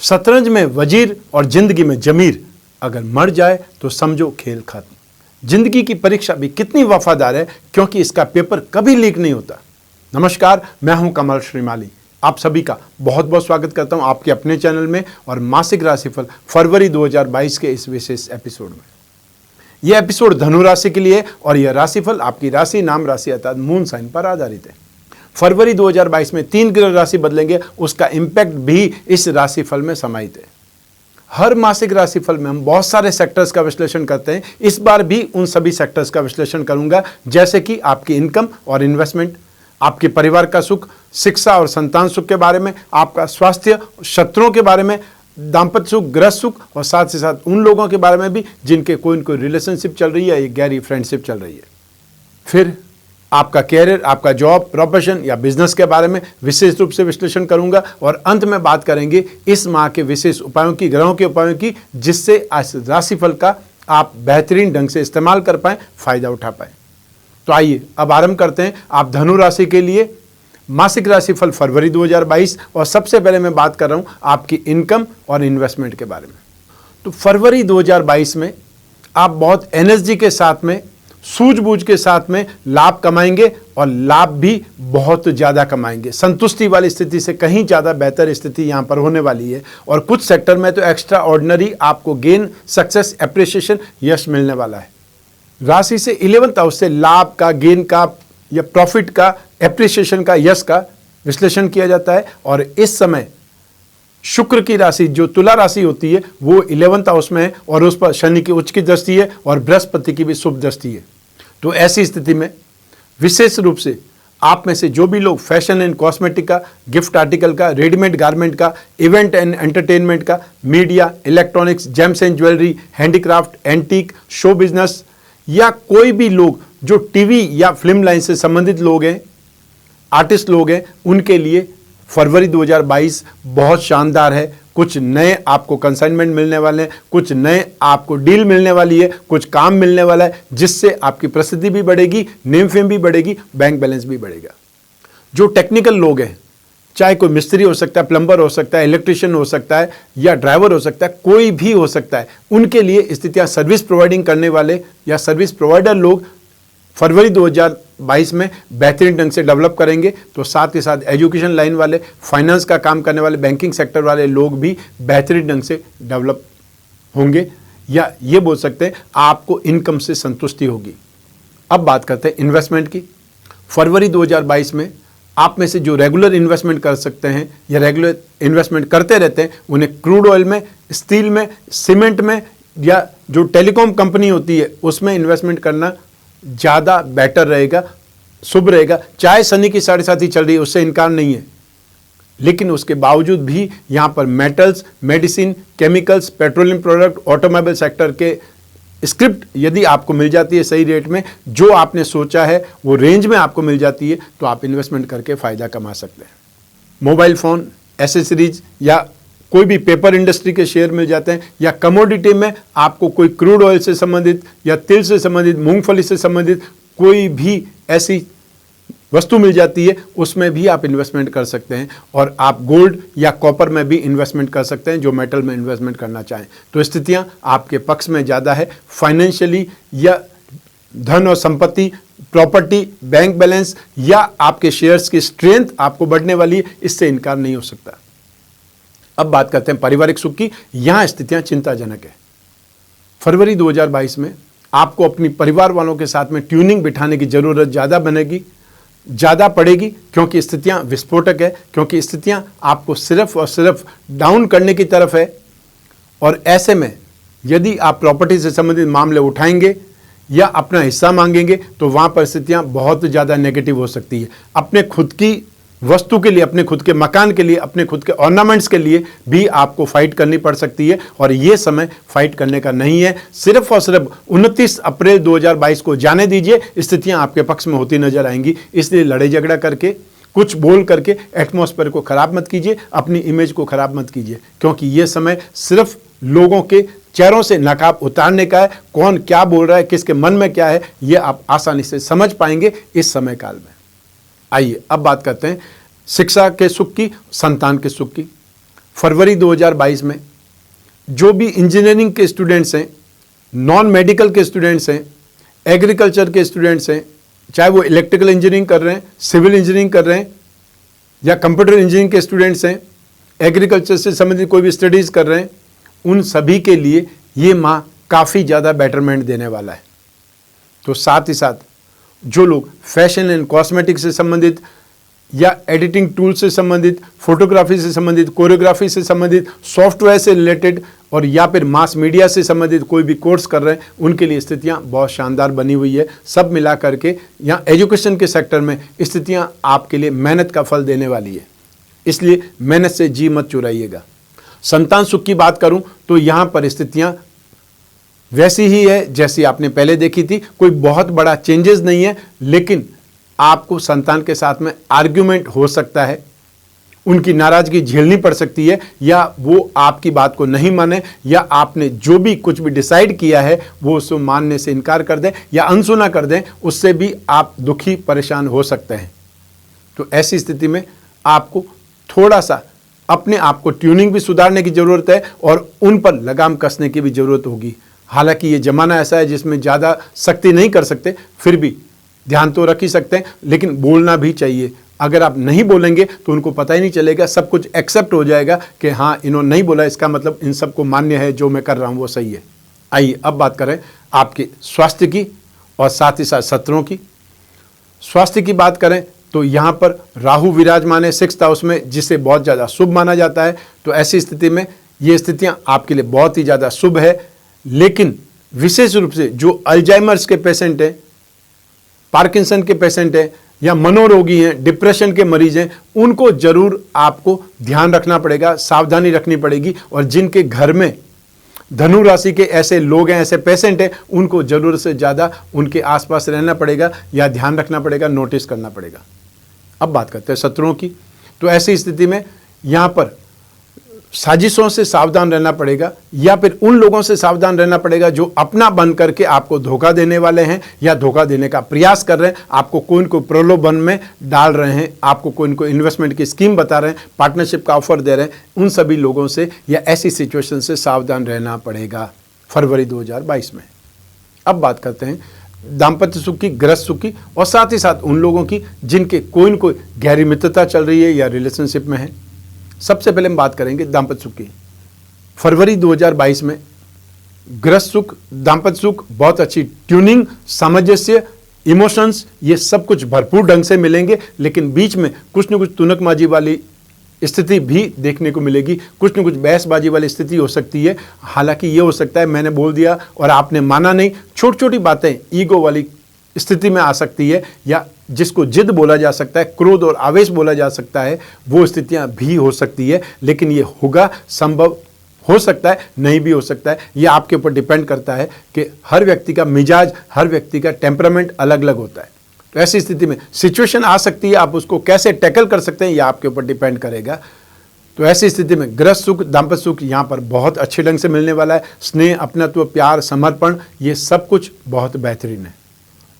शतरंज में वजीर और जिंदगी में जमीर, अगर मर जाए तो समझो खेल खत्म। जिंदगी की परीक्षा भी कितनी वफादार है, क्योंकि इसका पेपर कभी लीक नहीं होता। नमस्कार, मैं हूं कमल श्रीमाली। आप सभी का बहुत बहुत स्वागत करता हूं आपके अपने चैनल में और मासिक राशिफल फरवरी 2022 के इस विशेष एपिसोड में। यह एपिसोड धनु राशि के लिए और यह राशिफल आपकी राशि, नाम राशि अर्थात मून साइन पर आधारित है। फरवरी 2022 में 3 ग्रह राशि बदलेंगे, उसका इंपैक्ट भी इस राशिफल में समाहित है। हर मासिक राशिफल में हम बहुत सारे सेक्टर्स का विश्लेषण करते हैं। इस बार भी उन सभी सेक्टर्स का विश्लेषण करूंगा, जैसे कि आपकी इनकम और इन्वेस्टमेंट, आपके परिवार का सुख, शिक्षा और संतान सुख के बारे में, आपका स्वास्थ्य, शत्रुओं के बारे में, दाम्पत्य सुख, गृहस्थ सुख और साथ ही साथ उन लोगों के बारे में भी जिनके कोई न कोई रिलेशनशिप चल रही है या गहरी फ्रेंडशिप चल रही है। फिर आपका कैरियर, आपका जॉब, प्रोफेशन या बिजनेस के बारे में विशेष रूप से विश्लेषण करूंगा और अंत में बात करेंगे इस माह के विशेष उपायों की, ग्रहों के उपायों की, जिससे इस राशिफल का आप बेहतरीन ढंग से इस्तेमाल कर पाएं, फायदा उठा पाएं। तो आइए अब आरंभ करते हैं आप धनु राशि के लिए मासिक राशिफल फरवरी 2022। और सबसे पहले मैं बात कर रहा हूं आपकी इनकम और इन्वेस्टमेंट के बारे में। तो फरवरी 2022 में आप बहुत एनर्जी के साथ में, सूझबूझ के साथ में लाभ कमाएंगे और लाभ भी बहुत ज़्यादा कमाएंगे। संतुष्टि वाली स्थिति से कहीं ज़्यादा बेहतर स्थिति यहाँ पर होने वाली है और कुछ सेक्टर में तो एक्स्ट्रा ऑर्डिनरी आपको गेन, सक्सेस, एप्रिसिएशन, यश मिलने वाला है। राशि से 11th हाउस से लाभ का, गेन का या प्रॉफिट का, एप्रिसिएशन का, यश का विश्लेषण किया जाता है। और इस समय शुक्र की राशि जो तुला राशि होती है वो 11th हाउस में है और उस पर शनि की उच्च की दृष्टि है और बृहस्पति की भी शुभ दृष्टि है। तो ऐसी स्थिति में विशेष रूप से आप में से जो भी लोग फैशन एंड कॉस्मेटिक का, गिफ्ट आर्टिकल का, रेडीमेड गारमेंट का, इवेंट एंड एंटरटेनमेंट का, media, electronics, James and jewellery, handicraft, antique, show business या कोई भी लोग जो टीवी या फिल्म लाइन से संबंधित लोग हैं, आर्टिस्ट लोग हैं, उनके लिए फरवरी 2022 बहुत शानदार है। कुछ नए आपको कंसाइनमेंट मिलने वाले हैं, कुछ नए आपको डील मिलने वाली है, कुछ काम मिलने वाला है, जिससे आपकी प्रसिद्धि भी बढ़ेगी, नेम फेम भी बढ़ेगी, बैंक बैलेंस भी बढ़ेगा। जो टेक्निकल लोग हैं, चाहे कोई मिस्त्री हो सकता है, प्लम्बर हो सकता है, इलेक्ट्रिशियन हो सकता है या ड्राइवर हो सकता है, कोई भी हो सकता है, उनके लिए स्थितियां, सर्विस प्रोवाइडिंग करने वाले या सर्विस प्रोवाइडर लोग फरवरी 2022 में बेहतरीन ढंग से डेवलप करेंगे। तो साथ ही साथ एजुकेशन लाइन वाले, फाइनेंस का काम करने वाले, बैंकिंग सेक्टर वाले लोग भी बेहतरीन ढंग से डेवलप होंगे, या ये बोल सकते हैं आपको इनकम से संतुष्टि होगी। अब बात करते हैं इन्वेस्टमेंट की। फरवरी 2022 में आप में से जो रेगुलर इन्वेस्टमेंट कर सकते हैं या रेगुलर इन्वेस्टमेंट करते रहते हैं, उन्हें क्रूड ऑयल में, स्टील में, सीमेंट में या जो टेलीकॉम कंपनी होती है उसमें इन्वेस्टमेंट करना ज़्यादा बेटर रहेगा, शुभ रहेगा। चाहे शनि की 7.5 चल रही है, उससे इनकार नहीं है, लेकिन उसके बावजूद भी यहाँ पर metals, medicine, chemicals, petroleum product, automobile sector के स्क्रिप्ट यदि आपको मिल जाती है सही रेट में, जो आपने सोचा है वो रेंज में आपको मिल जाती है, तो आप इन्वेस्टमेंट करके फ़ायदा कमा सकते हैं। मोबाइल फ़ोन, एसेसरीज या कोई भी पेपर इंडस्ट्री के शेयर मिल जाते हैं, या कमोडिटी में आपको कोई क्रूड ऑयल से संबंधित या तिल से संबंधित, मूंगफली से संबंधित कोई भी ऐसी वस्तु मिल जाती है, उसमें भी आप इन्वेस्टमेंट कर सकते हैं। और आप गोल्ड या कॉपर में भी इन्वेस्टमेंट कर सकते हैं, जो मेटल में इन्वेस्टमेंट करना चाहें। तो स्थितियां आपके पक्ष में ज़्यादा है। फाइनेंशियली या धन और संपत्ति, प्रॉपर्टी, बैंक बैलेंस या आपके शेयर्स की स्ट्रेंथ आपको बढ़ने वाली है, इससे इनकार नहीं हो सकता। अब बात करते हैं पारिवारिक सुख की। यहां स्थितियां चिंताजनक है। फरवरी 2022 में आपको अपनी परिवार वालों के साथ में ट्यूनिंग बिठाने की जरूरत ज़्यादा पड़ेगी, क्योंकि स्थितियां विस्फोटक है, क्योंकि स्थितियां आपको सिर्फ और सिर्फ डाउन करने की तरफ है। और ऐसे में यदि आप प्रॉपर्टी से संबंधित मामले उठाएंगे या अपना हिस्सा मांगेंगे, तो वहां पर स्थितियां बहुत ज़्यादा नेगेटिव हो सकती है। अपने खुद की वस्तु के लिए, अपने खुद के मकान के लिए, अपने खुद के ऑर्नामेंट्स के लिए भी आपको फाइट करनी पड़ सकती है, और ये समय फाइट करने का नहीं है। सिर्फ और सिर्फ 29 अप्रैल 2022 को जाने दीजिए, स्थितियां आपके पक्ष में होती नजर आएंगी। इसलिए लड़ाई झगड़ा करके, कुछ बोल करके एटमॉस्फेयर को खराब मत कीजिए, अपनी इमेज को खराब मत कीजिए, क्योंकि ये समय सिर्फ लोगों के चेहरों से नकाब उतारने का है। कौन क्या बोल रहा है, किसके मन में क्या है, ये आप आसानी से समझ पाएंगे इस समय काल में। आइए अब बात करते हैं शिक्षा के सुख की, संतान के सुख की। फरवरी 2022 में जो भी इंजीनियरिंग के स्टूडेंट्स हैं, नॉन मेडिकल के स्टूडेंट्स हैं, एग्रीकल्चर के स्टूडेंट्स हैं, चाहे वो इलेक्ट्रिकल इंजीनियरिंग कर रहे हैं, सिविल इंजीनियरिंग कर रहे हैं या कंप्यूटर इंजीनियरिंग के स्टूडेंट्स हैं, एग्रीकल्चर से संबंधित कोई भी स्टडीज़ कर रहे हैं, उन सभी के लिए ये माह काफ़ी ज़्यादा बेटरमेंट देने वाला है। तो साथ ही साथ जो लोग फैशन एंड कॉस्मेटिक्स से संबंधित या एडिटिंग टूल से संबंधित, फोटोग्राफी से संबंधित, कोरियोग्राफी से संबंधित, सॉफ्टवेयर से रिलेटेड और या फिर मास मीडिया से संबंधित कोई भी कोर्स कर रहे हैं, उनके लिए स्थितियां बहुत शानदार बनी हुई है। सब मिला करके यहाँ एजुकेशन के सेक्टर में स्थितियां आपके लिए मेहनत का फल देने वाली है, इसलिए मेहनत से जी मत चुराइएगा। संतान सुख की बात करूं तो यहाँ पर स्थितियां वैसी ही है जैसी आपने पहले देखी थी, कोई बहुत बड़ा चेंजेस नहीं है, लेकिन आपको संतान के साथ में आर्ग्यूमेंट हो सकता है, उनकी नाराजगी झेलनी पड़ सकती है, या वो आपकी बात को नहीं माने, या आपने जो भी कुछ भी डिसाइड किया है वो उसको मानने से इनकार कर दें या अनसुना कर दें, उससे भी आप दुखी परेशान हो सकते हैं। तो ऐसी स्थिति में आपको थोड़ा सा अपने आप को ट्यूनिंग भी सुधारने की ज़रूरत है और उन पर लगाम कसने की भी ज़रूरत होगी। हालांकि ये ज़माना ऐसा है जिसमें ज़्यादा सख्ती नहीं कर सकते, फिर भी ध्यान तो रख ही सकते हैं, लेकिन बोलना भी चाहिए। अगर आप नहीं बोलेंगे तो उनको पता ही नहीं चलेगा, सब कुछ एक्सेप्ट हो जाएगा कि हाँ इन्होंने नहीं बोला, इसका मतलब इन सबको मान्य है, जो मैं कर रहा हूँ वो सही है। आइए अब बात करें आपके स्वास्थ्य की और साथ ही साथ सत्रों की। स्वास्थ्य की बात करें तो यहाँ पर राहु विराजमान है 6th हाउस में, जिसे बहुत ज़्यादा शुभ माना जाता है। तो ऐसी स्थिति में ये स्थितियाँ आपके लिए बहुत ही ज़्यादा शुभ है, लेकिन विशेष रूप से जो अल्जाइमर्स के पेशेंट हैं, पार्किंसन के पेशेंट हैं या मनोरोगी हैं, डिप्रेशन के मरीज हैं, उनको जरूर आपको ध्यान रखना पड़ेगा, सावधानी रखनी पड़ेगी। और जिनके घर में धनु राशि के ऐसे लोग हैं, ऐसे पेशेंट हैं, उनको ज़रूरत से ज़्यादा उनके आसपास रहना पड़ेगा या ध्यान रखना पड़ेगा, नोटिस करना पड़ेगा। अब बात करते हैं शत्रुओं की। तो ऐसी स्थिति में यहाँ पर साजिशों से सावधान रहना पड़ेगा या फिर उन लोगों से सावधान रहना पड़ेगा जो अपना बन करके आपको धोखा देने वाले हैं या धोखा देने का प्रयास कर रहे हैं, आपको कोई न कोई प्रलोभन में डाल रहे हैं, आपको कोई न कोई इन्वेस्टमेंट की स्कीम बता रहे हैं, पार्टनरशिप का ऑफर दे रहे हैं। उन सभी लोगों से या ऐसी सिचुएशन से सावधान रहना पड़ेगा फरवरी 2022 में। अब बात करते हैं दाम्पत्य सुख की, गृहस्थ सुख की और साथ ही साथ उन लोगों की जिनके कोई न कोई गहरी मित्रता चल रही है या रिलेशनशिप में है। सबसे पहले हम बात करेंगे दाम्पत्य सुख की। फरवरी 2022 में गृहस्थ सुख, दाम्पत्य सुख, बहुत अच्छी ट्यूनिंग, सामंजस्य, इमोशंस, ये सब कुछ भरपूर ढंग से मिलेंगे, लेकिन बीच में कुछ न कुछ तुनकबाजी वाली स्थिति भी देखने को मिलेगी, कुछ न कुछ बहसबाजी वाली स्थिति हो सकती है। हालांकि ये हो सकता है मैंने बोल दिया और आपने माना नहीं, छोटी छोटी बातें ईगो वाली स्थिति में आ सकती है, या जिसको जिद बोला जा सकता है, क्रोध और आवेश बोला जा सकता है, वो स्थितियां भी हो सकती है। लेकिन ये होगा, संभव हो सकता है, नहीं भी हो सकता है। ये आपके ऊपर डिपेंड करता है कि हर व्यक्ति का मिजाज, हर व्यक्ति का टेम्परामेंट अलग अलग होता है। तो ऐसी स्थिति में सिचुएशन आ सकती है, आप उसको कैसे टैकल कर सकते हैं ये आपके ऊपर डिपेंड करेगा। तो ऐसी स्थिति में गृहस्थ सुख, दाम्पत्य सुख यहाँ पर बहुत अच्छे ढंग से मिलने वाला है। स्नेह, अपनत्व, प्यार, समर्पण, ये सब कुछ बहुत बेहतरीन है।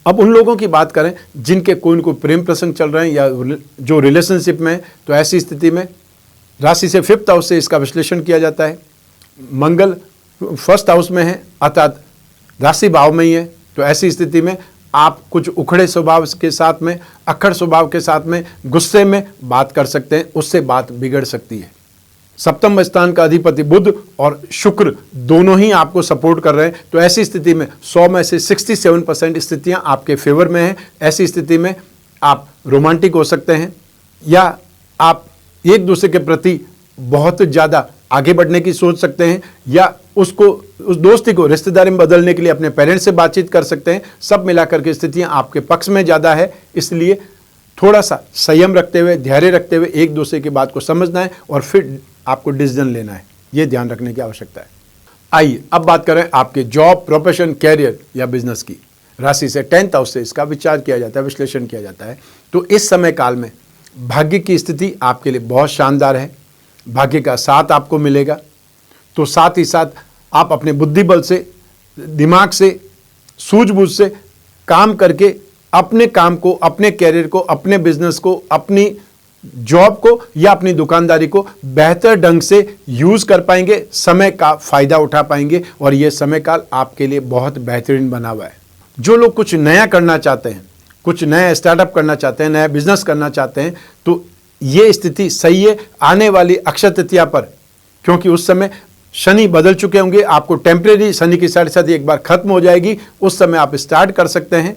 अब उन लोगों की बात करें जिनके कोई न कोई प्रेम प्रसंग चल रहे हैं या जो रिलेशनशिप में है, तो ऐसी स्थिति में राशि से 5th हाउस से इसका विश्लेषण किया जाता है। मंगल 1st हाउस में है, अर्थात राशि भाव में ही है। तो ऐसी स्थिति में आप कुछ उखड़े स्वभाव के साथ में, अक्खड़ स्वभाव के साथ में, गुस्से में बात कर सकते हैं, उससे बात बिगड़ सकती है। 7वें स्थान का अधिपति बुध और शुक्र दोनों ही आपको सपोर्ट कर रहे हैं। तो ऐसी स्थिति में 100 में से 67% स्थितियां आपके फेवर में हैं। ऐसी स्थिति में आप रोमांटिक हो सकते हैं या आप एक दूसरे के प्रति बहुत ज़्यादा आगे बढ़ने की सोच सकते हैं, या उस दोस्ती को रिश्तेदारी में बदलने के लिए अपने पेरेंट्स से बातचीत कर सकते हैं। सब मिलाकर के स्थितियां आपके पक्ष में ज़्यादा है, इसलिए थोड़ा सा संयम रखते हुए, धैर्य रखते हुए एक दूसरे की बात को समझना है और फिर आपको डिसीजन लेना है, ये ध्यान रखने की आवश्यकता है। आइए अब बात करें आपके जॉब, प्रोफेशन, कैरियर या बिजनेस की। राशि से 10th हाउस से इसका विचार किया जाता है, विश्लेषण किया जाता है। तो इस समय काल में भाग्य की स्थिति आपके लिए बहुत शानदार है, भाग्य का साथ आपको मिलेगा। तो साथ ही साथ आप अपने बुद्धि बल से, दिमाग से, सूझबूझ से काम करके अपने काम को, अपने कैरियर को, अपने बिजनेस को, अपनी जॉब को या अपनी दुकानदारी को बेहतर ढंग से यूज कर पाएंगे, समय का फायदा उठा पाएंगे और यह समय काल आपके लिए बहुत बेहतरीन बना हुआ है। जो लोग कुछ नया करना चाहते हैं, कुछ नया स्टार्टअप करना चाहते हैं, नया बिजनेस करना चाहते हैं, तो ये स्थिति सही है आने वाली अक्षय तृतीया पर, क्योंकि उस समय शनि बदल चुके होंगे। आपको टेम्परेरी शनि की साढ़े एक बार खत्म हो जाएगी, उस समय आप स्टार्ट कर सकते हैं,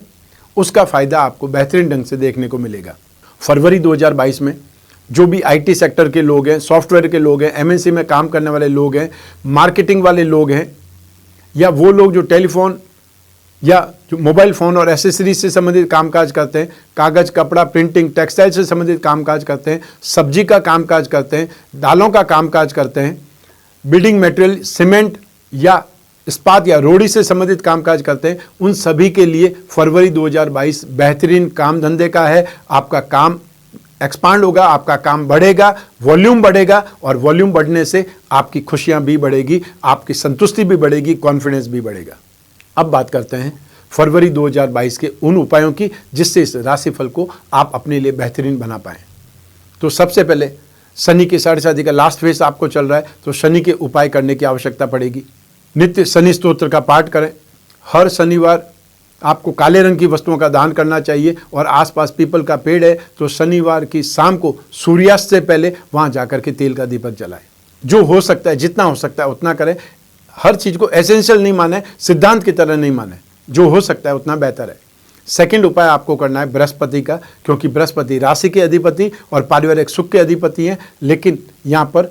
उसका फायदा आपको बेहतरीन ढंग से देखने को मिलेगा। फरवरी 2022 में जो भी आईटी सेक्टर के लोग हैं, सॉफ्टवेयर के लोग हैं, एमएनसी में काम करने वाले लोग हैं, मार्केटिंग वाले लोग हैं, या वो लोग जो टेलीफोन या जो मोबाइल फ़ोन और एसेसरीज से संबंधित कामकाज करते हैं, कागज़, कपड़ा, प्रिंटिंग, टेक्सटाइल से संबंधित कामकाज करते हैं, सब्जी का कामकाज करते हैं, दालों का कामकाज करते हैं, बिल्डिंग मटेरियल, सीमेंट या इस्पात या रोड़ी से संबंधित कामकाज करते हैं, उन सभी के लिए फरवरी 2022 बेहतरीन काम धंधे का है। आपका काम एक्सपांड होगा, आपका काम बढ़ेगा, वॉल्यूम बढ़ेगा और वॉल्यूम बढ़ने से आपकी खुशियां भी बढ़ेगी, आपकी संतुष्टि भी बढ़ेगी, कॉन्फिडेंस भी बढ़ेगा। अब बात करते हैं फरवरी 2022 के उन उपायों की जिससे इस राशिफल को आप अपने लिए बेहतरीन बना पाएं। तो सबसे पहले शनि की साढ़े का लास्ट फेज आपको चल रहा है, तो शनि के उपाय करने की आवश्यकता पड़ेगी। नित्य शनि स्तोत्र का पाठ करें। हर शनिवार आपको काले रंग की वस्तुओं का दान करना चाहिए और आसपास पीपल का पेड़ है तो शनिवार की शाम को सूर्यास्त से पहले वहां जाकर के तेल का दीपक जलाएं। जो हो सकता है, जितना हो सकता है उतना करें। हर चीज को एसेंशियल नहीं माने, सिद्धांत की तरह नहीं माने, जो हो सकता है उतना बेहतर है। सेकंड उपाय आपको करना है बृहस्पति का, क्योंकि बृहस्पति राशि के अधिपति और पारिवारिक सुख के अधिपति हैं, लेकिन यहाँ पर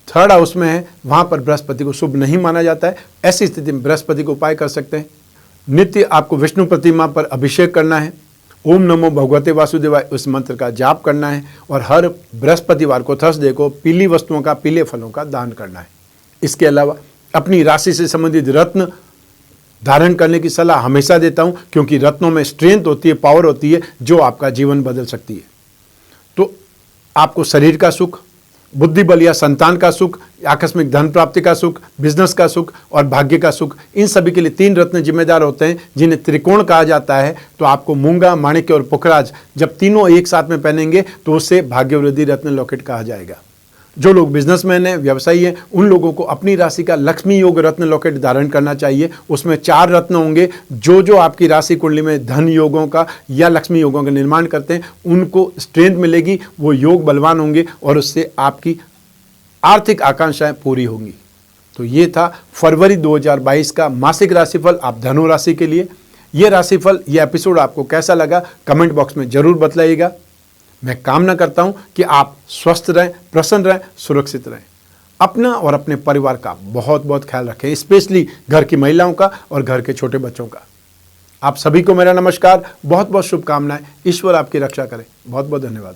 थर्ड हाउस में है, वहां पर बृहस्पति को शुभ नहीं माना जाता है। ऐसी स्थिति में बृहस्पति को उपाय कर सकते हैं। नित्य आपको विष्णु प्रतिमा पर अभिषेक करना है, ओम नमो भगवते वासुदेवाय उस मंत्र का जाप करना है और हर बृहस्पतिवार को थर्सडे को पीली वस्तुओं का, पीले फलों का दान करना है। इसके अलावा अपनी राशि से संबंधित रत्न धारण करने की सलाह हमेशा देता हूं, क्योंकि रत्नों में स्ट्रेंथ होती है, पावर होती है, जो आपका जीवन बदल सकती है। तो आपको शरीर का सुख, बुद्धि बल या संतान का सुख, आकस्मिक धन प्राप्ति का सुख, बिजनेस का सुख और भाग्य का सुख, इन सभी के लिए 3 रत्न जिम्मेदार होते हैं जिन्हें त्रिकोण कहा जाता है। तो आपको मूंगा, माणिक्य और पुखराज जब तीनों एक साथ में पहनेंगे तो उसे भाग्यवृद्धि रत्न लॉकेट कहा जाएगा। जो लोग बिजनेसमैन हैं, व्यवसायी हैं, उन लोगों को अपनी राशि का लक्ष्मी योग रत्न लॉकेट धारण करना चाहिए। उसमें 4 रत्न होंगे। जो आपकी राशि कुंडली में धन योगों का या लक्ष्मी योगों का निर्माण करते हैं, उनको स्ट्रेंथ मिलेगी, वो योग बलवान होंगे और उससे आपकी आर्थिक आकांक्षाएं पूरी होंगी। तो ये था फरवरी 2022 का मासिक राशिफल आप धनु राशि के लिए। ये राशिफल, ये एपिसोड आपको कैसा लगा कमेंट बॉक्स में जरूर बताइएगा। मैं कामना करता हूं कि आप स्वस्थ रहें, प्रसन्न रहें, सुरक्षित रहें। अपना और अपने परिवार का बहुत बहुत ख्याल रखें, स्पेशली घर की महिलाओं का और घर के छोटे बच्चों का। आप सभी को मेरा नमस्कार, बहुत बहुत शुभकामनाएं। ईश्वर आपकी रक्षा करे। बहुत बहुत धन्यवाद।